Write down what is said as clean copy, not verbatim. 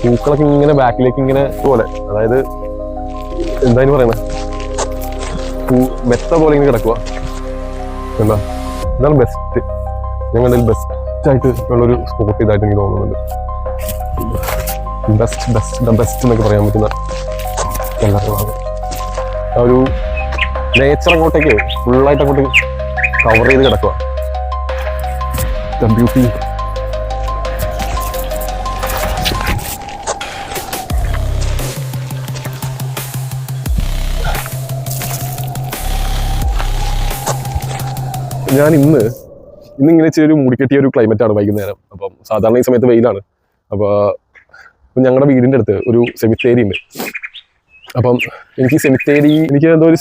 പൂക്കളൊക്കെ ഇങ്ങനെ ബാക്കിലേക്ക് ഇങ്ങനെ പോലെ, അതായത് എന്തായാലും പറയണത് മെത്ത പോലെ ഇങ്ങനെ കിടക്കുക. എന്താ ഇതാണ് ബെസ്റ്റ്, ഞങ്ങളുടെ ബെസ്റ്റ് ആയിട്ട് ഉള്ളൊരു സ്പോട്ട് ഇതായിട്ട് എനിക്ക് തോന്നുന്നുണ്ട്. ബെസ്റ്റ് എന്നൊക്കെ പറയാൻ പറ്റുന്ന എല്ലാവരും ആ ഒരു നേച്ചർ അങ്ങോട്ടേക്ക് ഫുള്ളായിട്ട് അങ്ങോട്ട് കവർ ചെയ്ത് കിടക്കുക. ബ്യൂട്ടി. ഞാൻ ഇന്നിങ്ങനെ ഇച്ചിരി മൂടിക്കെട്ടിയ ഒരു ക്ലൈമറ്റാണ് വൈകുന്നേരം. അപ്പം സാധാരണ ഈ സമയത്ത് വെയിലാണ്. അപ്പോൾ ഞങ്ങളുടെ വീടിൻ്റെ അടുത്ത് ഒരു സെമിത്തേരി ഉണ്ട്. അപ്പം എനിക്ക് സെമിത്തേരി എനിക്ക് എന്തോ ഒരു